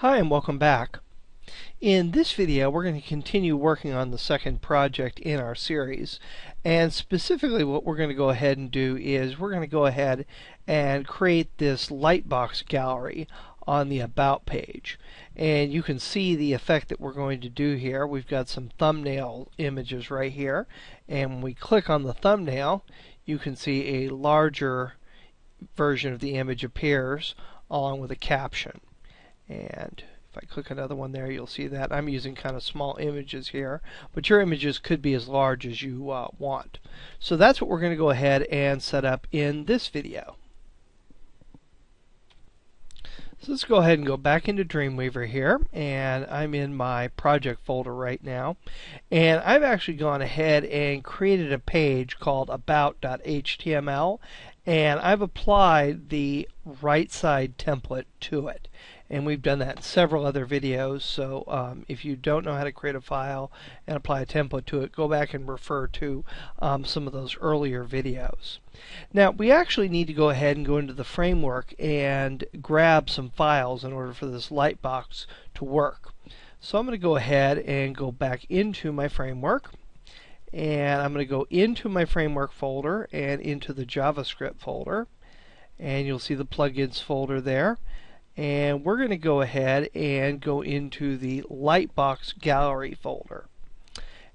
Hi and welcome back. In this video we're going to continue working on the second project in our series, and specifically what we're going to go ahead and do is we're going to go ahead and create this lightbox gallery on the About page. And you can see the effect that we're going to do here. We've got some thumbnail images right here, and when we click on the thumbnail you can see a larger version of the image appears along with a caption. And if I click another one there, you'll see that I'm using kind of small images here, but your images could be as large as you want. So that's what we're going to go ahead and set up in this video. So let's go ahead and go back into Dreamweaver here, and I'm in my project folder right now, and I've actually gone ahead and created a page called about.html, and I've applied the right side template to it. And we've done that in several other videos, so if you don't know how to create a file and apply a template to it, go back and refer to some of those earlier videos. Now we actually need to go ahead and go into the framework and grab some files in order for this lightbox to work. So I'm going to go ahead and go back into my framework, and I'm going to go into my framework folder and into the JavaScript folder, and you'll see the plugins folder there. And we're going to go ahead and go into the Lightbox Gallery folder.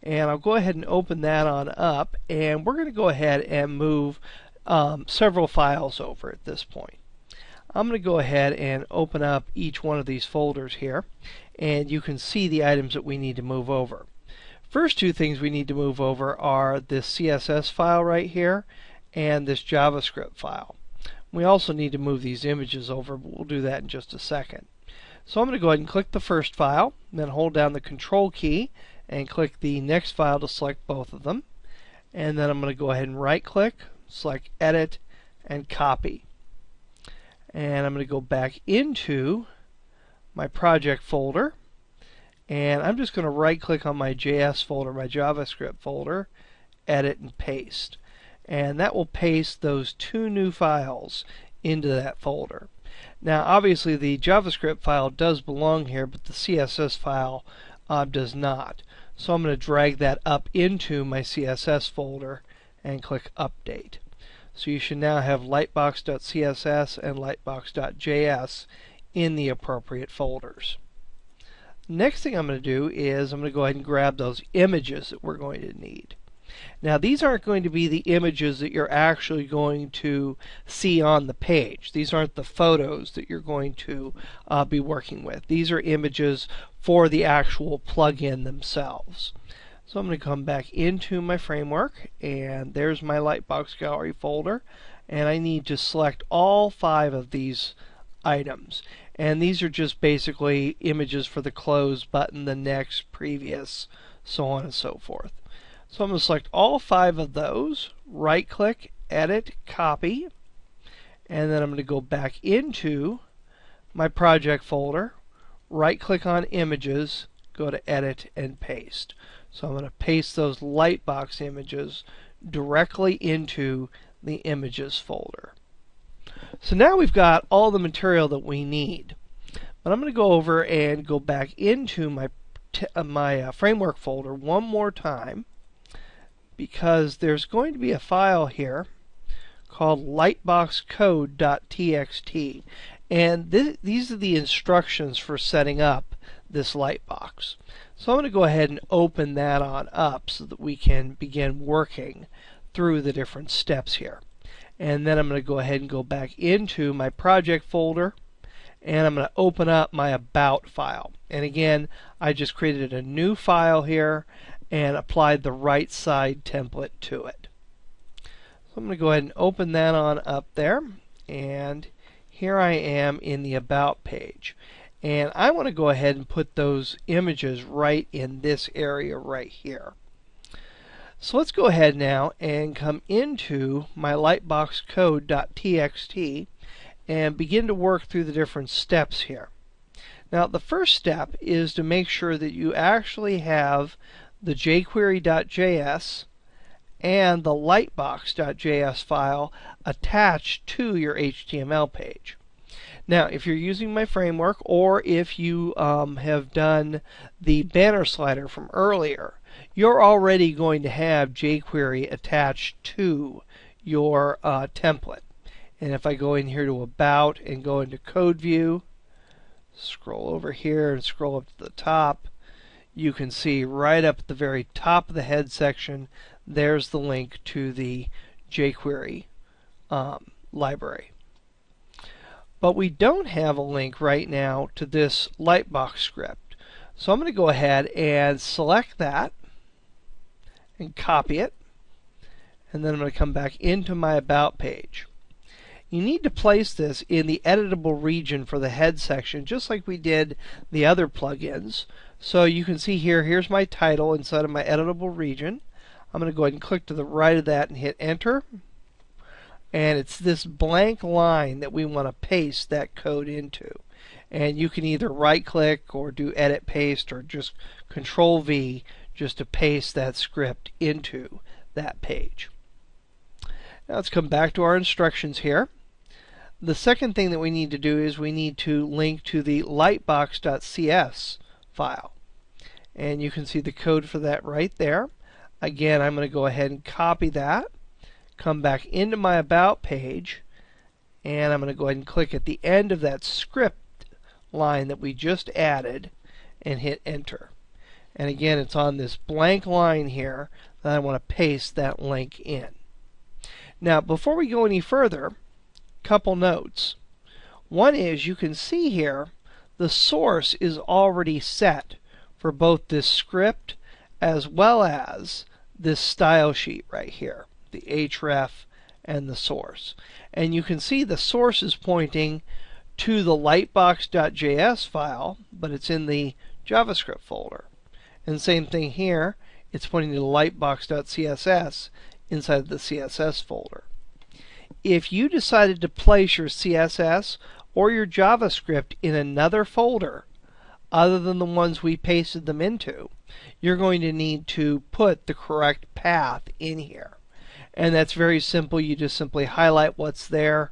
And I'll go ahead and open that on up, and we're going to go ahead and move several files over at this point. I'm going to go ahead and open up each one of these folders here, and you can see the items that we need to move over. First two things we need to move over are this CSS file right here and this JavaScript file. We also need to move these images over, but we'll do that in just a second. So I'm going to go ahead and click the first file, then hold down the Control key and click the next file to select both of them. And then I'm going to go ahead and right click, select Edit, and Copy. And I'm going to go back into my project folder, and I'm just going to right click on my JS folder, my JavaScript folder, Edit, and Paste. And that will paste those two new files into that folder. Now obviously the JavaScript file does belong here, but the CSS file does not. So I'm going to drag that up into my CSS folder and click Update. So you should now have lightbox.css and lightbox.js in the appropriate folders. Next thing I'm going to do is I'm going to go ahead and grab those images that we're going to need. Now these aren't going to be the images that you're actually going to see on the page. These aren't the photos that you're going to be working with. These are images for the actual plugin themselves. So I'm going to come back into my framework, and there's my Lightbox Gallery folder, and I need to select all 5 of these items. And these are just basically images for the close button, the next, previous, so on and so forth. So I'm going to select all 5 of those, right click, Edit, Copy, and then I'm going to go back into my project folder, right click on Images, go to Edit, and Paste. So I'm going to paste those Lightbox images directly into the Images folder. So now we've got all the material that we need. But I'm going to go over and go back into my framework folder one more time, because there's going to be a file here called lightboxcode.txt, and these are the instructions for setting up this lightbox. So I'm going to go ahead and open that on up so that we can begin working through the different steps here. And then I'm going to go ahead and go back into my project folder, and I'm going to open up my About file. And again, I just created a new file here and applied the right side template to it. So I'm going to go ahead and open that on up there, and here I am in the About page. And I want to go ahead and put those images right in this area right here. So let's go ahead now and come into my lightboxcode.txt and begin to work through the different steps here. Now the first step is to make sure that you actually have the jQuery.js and the lightbox.js file attached to your HTML page. Now, if you're using my framework, or if you have done the banner slider from earlier, you're already going to have jQuery attached to your template. And if I go in here to About and go into Code View, scroll over here and scroll up to the top, you can see right up at the very top of the head section, there's the link to the jQuery library. But we don't have a link right now to this Lightbox script. So I'm going to go ahead and select that and copy it. And then I'm going to come back into my About page. You need to place this in the editable region for the head section, just like we did the other plugins. So you can see here, here's my title inside of my editable region. I'm going to go ahead and click to the right of that and hit Enter. And it's this blank line that we want to paste that code into. And you can either right-click or do Edit Paste or just Control-V just to paste that script into that page. Now let's come back to our instructions here. The second thing that we need to do is we need to link to the lightbox.cs file. And you can see the code for that right there. Again, I'm going to go ahead and copy that, come back into my About page, and I'm going to go ahead and click at the end of that script line that we just added and hit Enter. And again, it's on this blank line here that I want to paste that link in. Now, before we go any further, couple notes. One is you can see here the source is already set for both this script as well as this style sheet right here, the href and the source. And you can see the source is pointing to the lightbox.js file, but it's in the JavaScript folder. And same thing here, it's pointing to the lightbox.css inside the CSS folder. If you decided to place your CSS or your JavaScript in another folder other than the ones we pasted them into, you're going to need to put the correct path in here. And that's very simple. You just simply highlight what's there,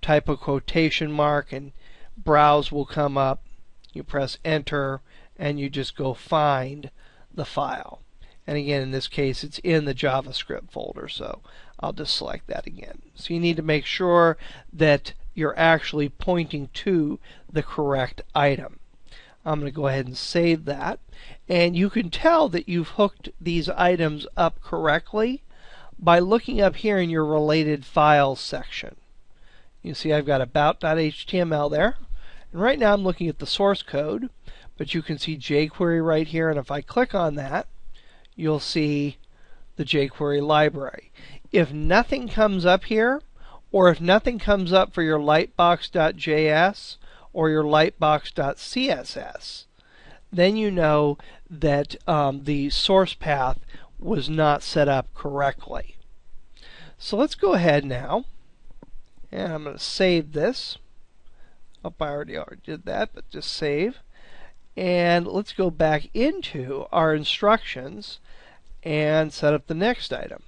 type a quotation mark, and Browse will come up. You press Enter, and you just go find the file. And again, in this case, it's in the JavaScript folder, so I'll just select that again. So you need to make sure that you're actually pointing to the correct item. I'm going to go ahead and save that. And you can tell that you've hooked these items up correctly by looking up here in your related files section. You see I've got about.html there. And right now I'm looking at the source code, but you can see jQuery right here, and if I click on that, you'll see the jQuery library. If nothing comes up here, or if nothing comes up for your lightbox.js or your lightbox.css, then you know that the source path was not set up correctly. So let's go ahead now, and I'm going to save this. Oh, I already did that, but just save. And let's go back into our instructions and set up the next item.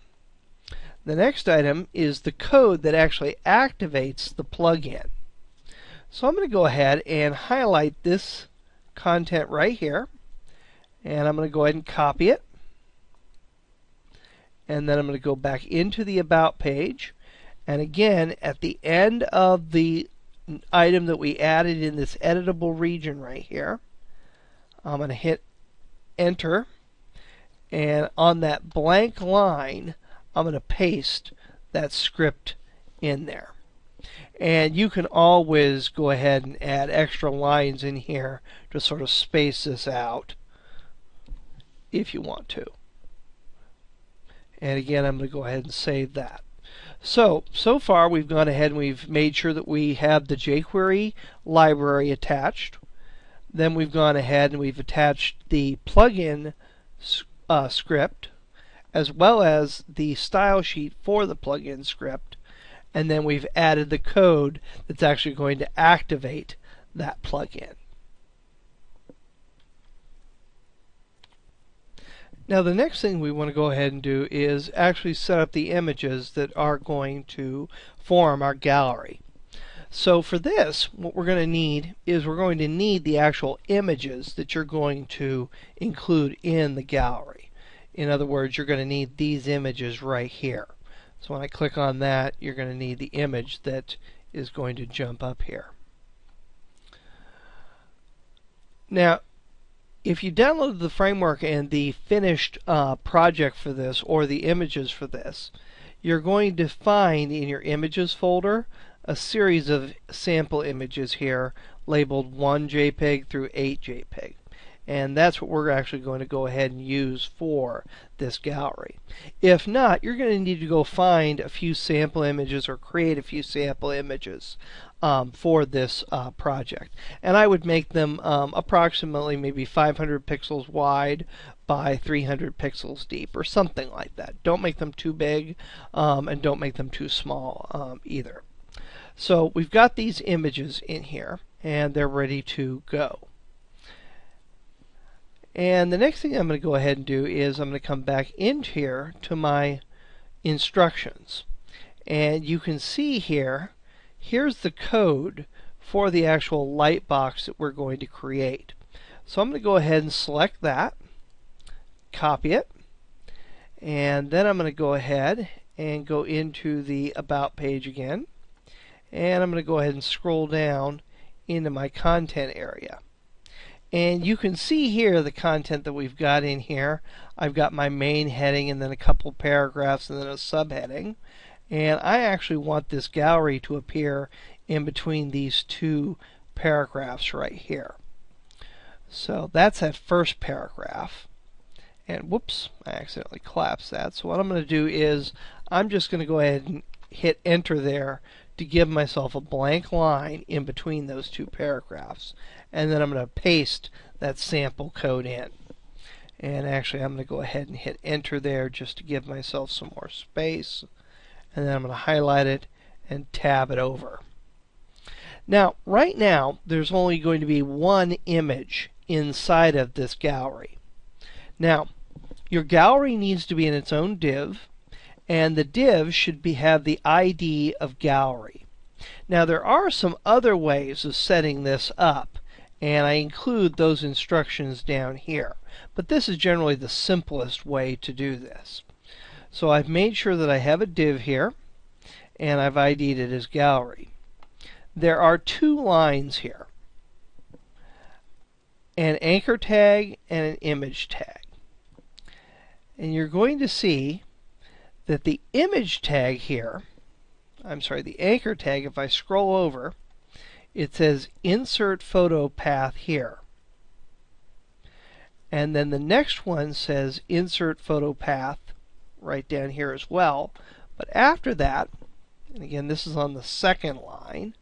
The next item is the code that actually activates the plugin. So I'm going to go ahead and highlight this content right here, and I'm going to go ahead and copy it, and then I'm going to go back into the About page, and again at the end of the item that we added in this editable region right here, I'm going to hit Enter, and on that blank line I'm going to paste that script in there. And you can always go ahead and add extra lines in here to sort of space this out if you want to. And again, I'm going to go ahead and save that. So far we've gone ahead and we've made sure that we have the jQuery library attached. Then we've gone ahead and we've attached the plugin script, as well as the style sheet for the plugin script, and then we've added the code that's actually going to activate that plugin. Now the next thing we want to go ahead and do is actually set up the images that are going to form our gallery. So for this, what we're going to need is we're going to need the actual images that you're going to include in the gallery. In other words, you're going to need these images right here. So when I click on that, you're going to need the image that is going to jump up here. Now, if you download the framework and the finished project for this, or the images for this, you're going to find in your images folder a series of sample images here labeled 1 JPEG through 8 JPEG. And that's what we're actually going to go ahead and use for this gallery. If not, you're going to need to go find a few sample images or create a few sample images for this project. And I would make them approximately maybe 500 pixels wide by 300 pixels deep or something like that. Don't make them too big and don't make them too small either. So we've got these images in here and they're ready to go. And the next thing I'm going to go ahead and do is I'm going to come back into here to my instructions. And you can see here, here's the code for the actual light box that we're going to create. So I'm going to go ahead and select that, copy it, and then I'm going to go ahead and go into the About page again. And I'm going to go ahead and scroll down into my content area. And you can see here the content that we've got in here. I've got my main heading and then a couple paragraphs and then a subheading. And I actually want this gallery to appear in between these two paragraphs right here. So that's that first paragraph. And whoops, I accidentally collapsed that. So what I'm going to do is I'm just going to go ahead and hit enter there to give myself a blank line in between those two paragraphs. And then I'm going to paste that sample code in. And actually I'm going to go ahead and hit enter there just to give myself some more space. And then I'm going to highlight it and tab it over. Now, right now, there's only going to be one image inside of this gallery. Now, your gallery needs to be in its own div, and the div should have the ID of gallery. Now, there are some other ways of setting this up, and I include those instructions down here. But this is generally the simplest way to do this. So I've made sure that I have a div here, and I've ID'd it as gallery. There are two lines here, an anchor tag and an image tag. And you're going to see that the image tag here, the anchor tag, if I scroll over, it says insert photo path here. And then the next one says insert photo path right down here as well. But after that, and again this is on the second line,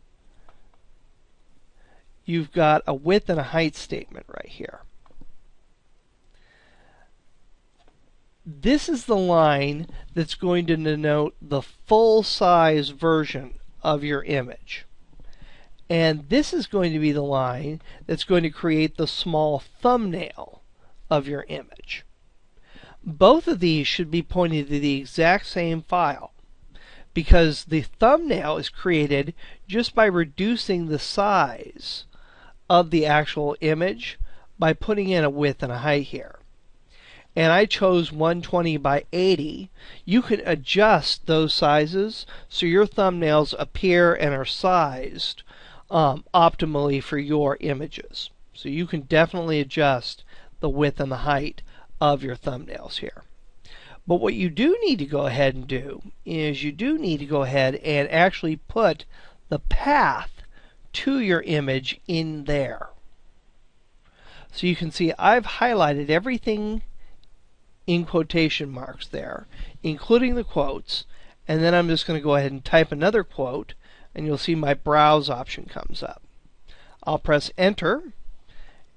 you've got a width and a height statement right here. This is the line that's going to denote the full size version of your image. And this is going to be the line that's going to create the small thumbnail of your image. Both of these should be pointing to the exact same file, because the thumbnail is created just by reducing the size of the actual image by putting in a width and a height here. And I chose 120 by 80. You can adjust those sizes so your thumbnails appear and are sized optimally for your images. So you can definitely adjust the width and the height of your thumbnails here. But what you do need to go ahead and do is you do need to go ahead and actually put the path to your image in there. So you can see I've highlighted everything in quotation marks there, including the quotes, and then I'm just going to go ahead and type another quote, and you'll see my browse option comes up. I'll press enter,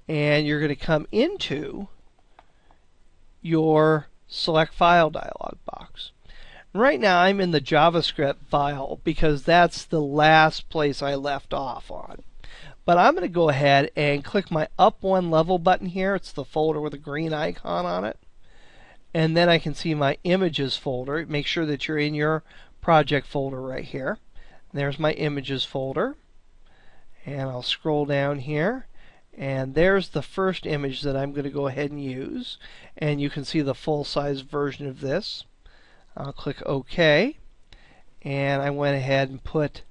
and you're going to come into your select file dialog box. Right now I'm in the JavaScript file because that's the last place I left off on. But I'm going to go ahead and click my up one level button here. It's the folder with a green icon on it. And then I can see my images folder. Make sure that you're in your project folder right here. There's my images folder. And I'll scroll down here, and there's the first image that I'm going to go ahead and use. And you can see the full-size version of this. I'll click OK, and I went ahead and put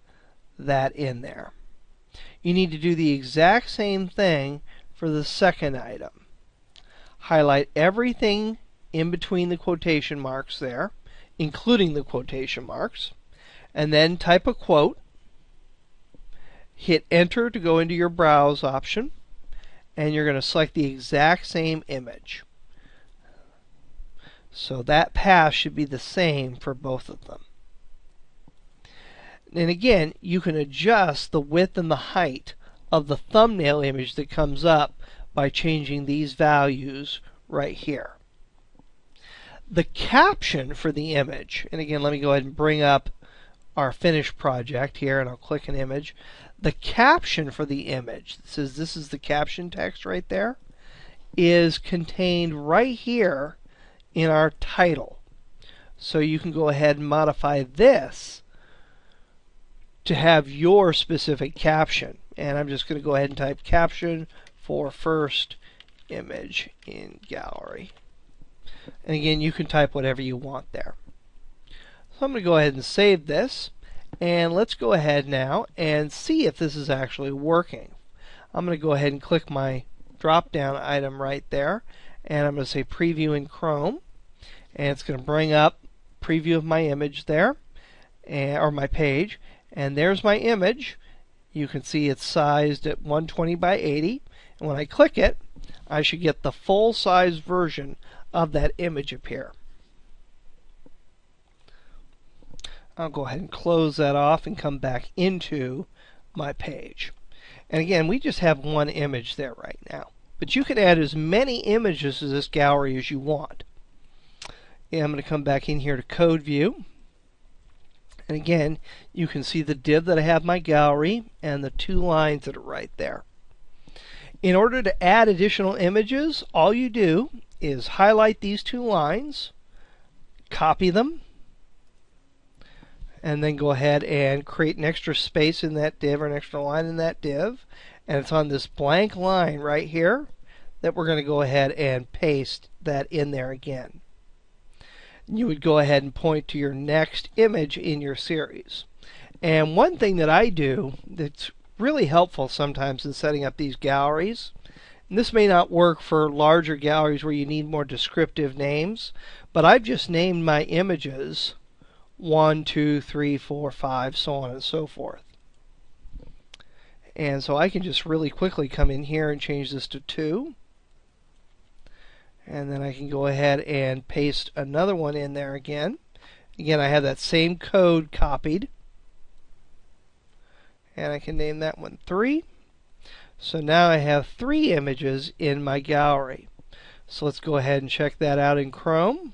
that in there. You need to do the exact same thing for the second item. Highlight everything in between the quotation marks there, including the quotation marks, and then type a quote. Hit enter to go into your browse option, and you're going to select the exact same image. So that path should be the same for both of them. And again, you can adjust the width and the height of the thumbnail image that comes up by changing these values right here. The caption for the image, and again, let me go ahead and bring up our finished project here, and I'll click an image. The caption for the image, says this is the caption text right there, is contained right here in our title. So you can go ahead and modify this to have your specific caption. And I'm just going to go ahead and type caption for first image in gallery. And again, you can type whatever you want there. So I'm going to go ahead and save this. And let's go ahead now and see if this is actually working. I'm going to go ahead and click my drop down item right there. And I'm going to say preview in Chrome. And it's going to bring up preview of my image there, or my page. And there's my image. You can see it's sized at 120 by 80. And when I click it, I should get the full size version of that image appear. I'll go ahead and close that off and come back into my page. And again, we just have one image there right now. But you can add as many images to this gallery as you want. And I'm going to come back in here to Code View. And again, you can see the div that I have my gallery and the two lines that are right there. In order to add additional images, all you do is highlight these two lines, copy them, and then go ahead and create an extra space in that div or an extra line in that div. And it's on this blank line right here that we're going to go ahead and paste that in there again. You would go ahead and point to your next image in your series. And one thing that I do that's really helpful sometimes in setting up these galleries, and this may not work for larger galleries where you need more descriptive names, but I've just named my images 1, 2, 3, 4, 5, so on and so forth. And so I can just really quickly come in here and change this to 2. And then I can go ahead and paste another one in there again. Again, I have that same code copied. And I can name that one 3. So now I have 3 images in my gallery. So let's go ahead and check that out in Chrome.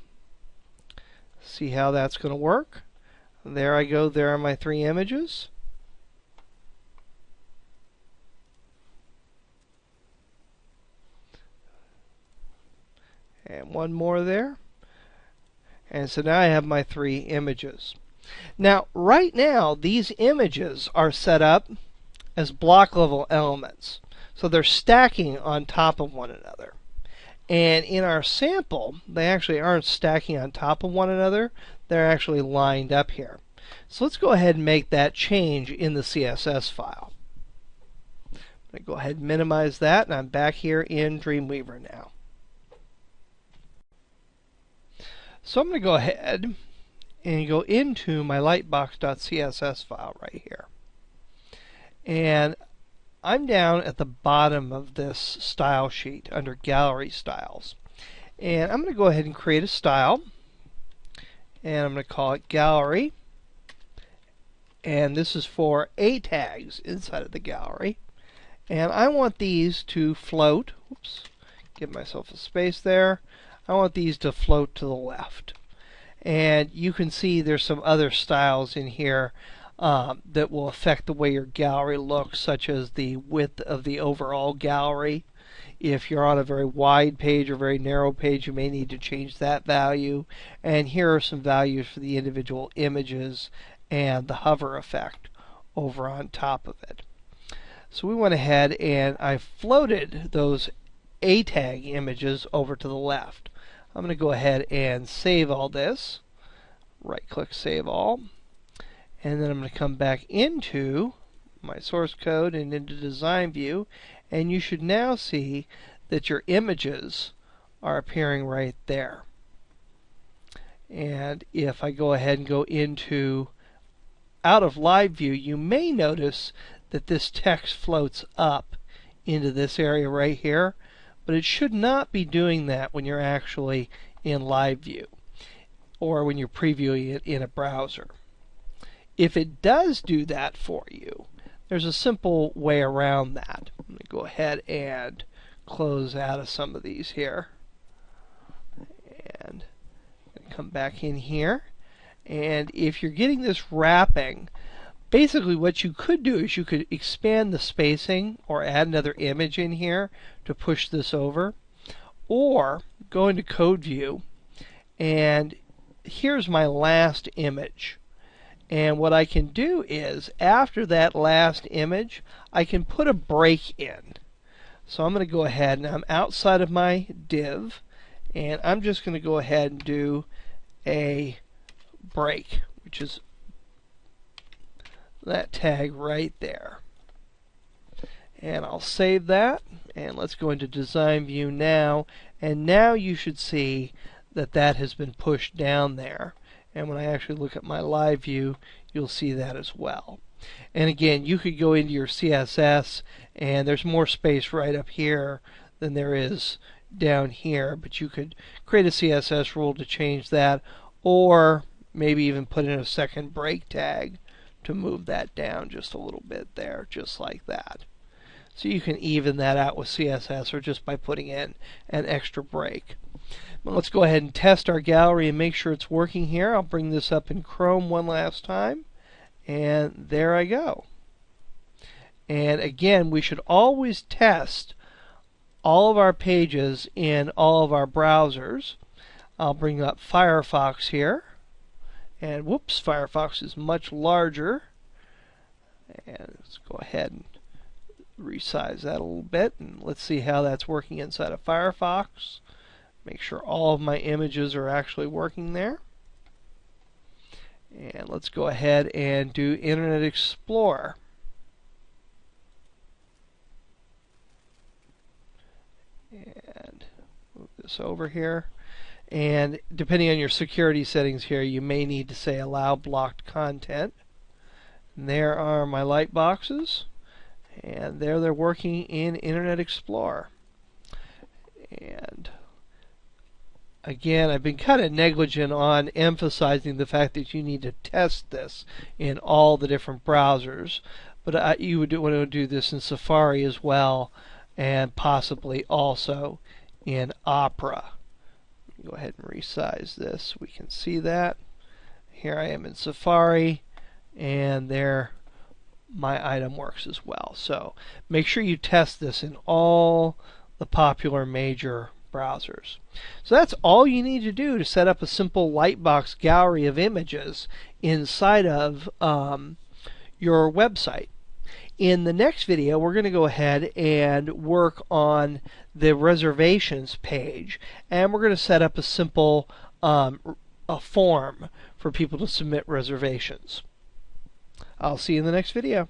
See how that's going to work. There I go. There are my 3 images. And one more there. And so now I have my 3 images. Now, right now, these images are set up as block level elements. So they're stacking on top of one another. And in our sample, they actually aren't stacking on top of one another. They're actually lined up here. So let's go ahead and make that change in the CSS file. I'm going to go ahead and minimize that, and I'm back here in Dreamweaver now. So I'm going to go ahead and go into my lightbox.css file right here. And I'm down at the bottom of this style sheet under Gallery Styles. And I'm going to go ahead and create a style. And I'm going to call it Gallery. And this is for A tags inside of the gallery. And I want these to float. Oops, give myself a space there. I want these to float to the left. And you can see there's some other styles in here that will affect the way your gallery looks, such as the width of the overall gallery. If you're on a very wide page or very narrow page, you may need to change that value. And here are some values for the individual images and the hover effect over on top of it. So we went ahead and I floated those A tag images over to the left. I'm going to go ahead and save all this. Right click Save All. And then I'm going to come back into my source code and into Design View, and you should now see that your images are appearing right there. And if I go ahead and go into out of live view, you may notice that this text floats up into this area right here, but it should not be doing that when you're actually in live view or when you're previewing it in a browser. If it does do that for you, there's a simple way around that. I'm going to go ahead and close out of some of these here. And come back in here. And if you're getting this wrapping, basically what you could do is you could expand the spacing or add another image in here to push this over. Or go into Code View, and here's my last image. And what I can do is, after that last image, I can put a break in. So I'm going to go ahead and I'm outside of my div, and I'm just going to go ahead and do a break, which is that tag right there. And I'll save that, and let's go into Design View now, and now you should see that that has been pushed down there. And when I actually look at my live view, you'll see that as well. And again, you could go into your CSS, and there's more space right up here than there is down here, but you could create a CSS rule to change that, or maybe even put in a second break tag to move that down just a little bit there, just like that. So you can even that out with CSS or just by putting in an extra break. Well, let's go ahead and test our gallery and make sure it's working here. I'll bring this up in Chrome one last time, and there I go. And again, we should always test all of our pages in all of our browsers. I'll bring up Firefox here, and whoops, Firefox is much larger. And let's go ahead and resize that a little bit, and let's see how that's working inside of Firefox. Make sure all of my images are actually working there. And let's go ahead and do Internet Explorer. And move this over here. And depending on your security settings here, you may need to say allow blocked content. And there are my light boxes. And there they're working in Internet Explorer. And again, I've been kind of negligent on emphasizing the fact that you need to test this in all the different browsers. But you would want to do this in Safari as well, and possibly also in Opera. Go ahead and resize this. We can see that. Here I am in Safari, and there my item works as well. So make sure you test this in all the popular major browsers. So that's all you need to do to set up a simple Lightbox gallery of images inside of your website. In the next video, we're going to go ahead and work on the reservations page, and we're going to set up a simple a form for people to submit reservations. I'll see you in the next video.